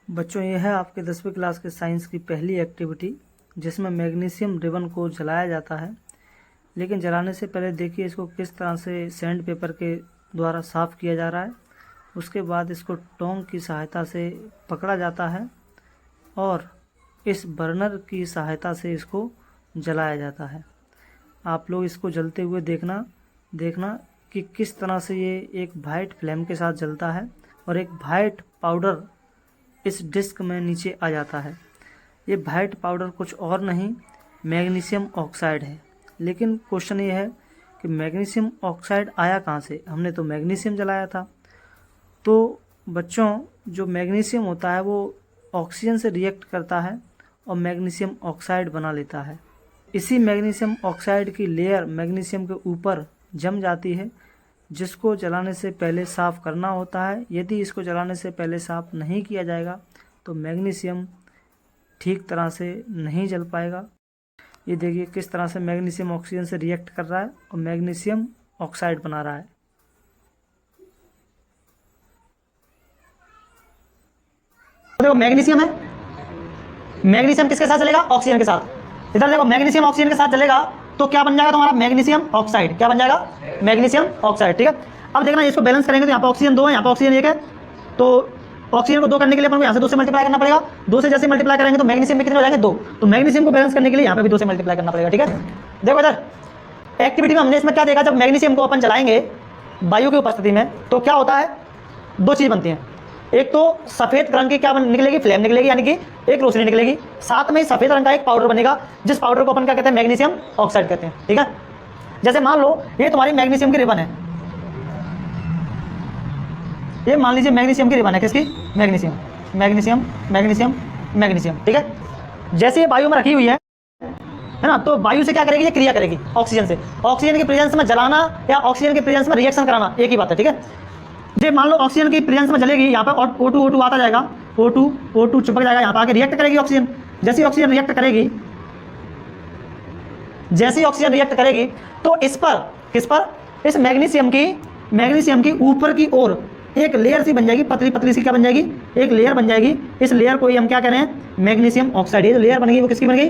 बच्चों, यह है आपके 10वीं क्लास के साइंस की पहली एक्टिविटी जिसमें मैग्नीशियम रिबन को जलाया जाता है। लेकिन जलाने से पहले देखिए इसको किस तरह से सैंड पेपर के द्वारा साफ़ किया जा रहा है। उसके बाद इसको टोंग की सहायता से पकड़ा जाता है और इस बर्नर की सहायता से इसको जलाया जाता है। आप लोग इसको जलते हुए देखना कि किस तरह से ये एक वाइट फ्लेम के साथ जलता है और एक वाइट पाउडर इस डिस्क में नीचे आ जाता है। ये वाइट पाउडर कुछ और नहीं, मैग्नीशियम ऑक्साइड है। लेकिन क्वेश्चन ये है कि मैग्नीशियम ऑक्साइड आया कहाँ से? हमने तो मैग्नीशियम जलाया था। तो बच्चों, जो मैग्नीशियम होता है वो ऑक्सीजन से रिएक्ट करता है और मैग्नीशियम ऑक्साइड बना लेता है। इसी मैग्नीशियम ऑक्साइड की लेयर मैग्नीशियम के ऊपर जम जाती है, जिसको जलाने से पहले साफ़ करना होता है। यदि इसको जलाने से पहले साफ़ नहीं किया जाएगा तो मैग्नीशियम ठीक तरह से नहीं जल पाएगा। ये देखिए किस तरह से मैग्नीशियम ऑक्सीजन से रिएक्ट कर रहा है और मैग्नीशियम ऑक्साइड बना रहा है। देखो मैग्नीशियम है, मैग्नीशियम किसके साथ चलेगा? ऑक्सीजन के साथ। इधर देखो मैग्नीशियम ऑक्सीजन के साथ चलेगा तो क्या बन जाएगा तुम्हारा? Magnesium oxide. क्या बन जाएगा? Magnesium oxide. ठीक है, अब देखना इसको बैलेंस करेंगे तो यहाँ पे ऑक्सीजन 2 है, यहाँ पे ऑक्सीजन 1 है। तो ऑक्सीजन को 2 करने के लिए अपन को यहाँ से 2 से मल्टीप्लाई करना पड़ेगा। 2 से जैसे मल्टीप्लाई करेंगे तो मैग्नीशियम में कितने हो जाएंगे? 2। तो मैग्नीशियम को बैलेंस करने के लिए यहाँ पे भी 2 से मल्टीप्लाई करना पड़ेगा। ठीक है, देखो इधर एक्टिविटी में हमने इसमें क्या देखा, जब मैग्नीशियम को अपन जलाएंगे वायु की उपस्थिति में तो क्या होता है? 2 चीज़ बनती हैं। एक तो सफ़ेद रंग की क्या निकलेगी? फ्लेम निकलेगी, यानी कि एक रोशनी निकलेगी। साथ में सफ़ेद रंग का एक पाउडर बनेगा, जिस पाउडर को अपन क्या कहते हैं? मैग्नीशियम ऑक्साइड कहते हैं। ठीक है, जैसे मान लो ये तुम्हारी मैग्नीशियम की रिबन है, ये मान लीजिए मैग्नीशियम की रिबन है। किसकी? Magnesium, magnesium, magnesium, magnesium. ठीक है, जैसे ये वायु में रखी हुई है ना, तो वायु से क्या करेगी? ये क्रिया करेगी ऑक्सीजन से। ऑक्सीजन के प्रेजेंस में जलाना या ऑक्सीजन के प्रेजेंस में रिएक्शन कराना एक ही बात है। ठीक है, ये मान लो ऑक्सीजन की प्रेजेंस में जलेगी, यहाँ पर O2 आता जाएगा, O2 चिपक जाएगा, यहाँ पर आके रिएक्ट करेगी ऑक्सीजन। जैसे ही ऑक्सीजन रिएक्ट करेगी, जैसे ही ऑक्सीजन रिएक्ट करेगी तो इस पर, किस पर? इस मैग्नीशियम की ऊपर की ओर एक लेयर सी बन जाएगी, पतली पतली सी क्या बन जाएगी? एक लेयर बन जाएगी। इस लेयर को ही हम क्या कह रहे हैं? Magnesium oxide. ये जो लेयर बन गई वो किसकी बन गई?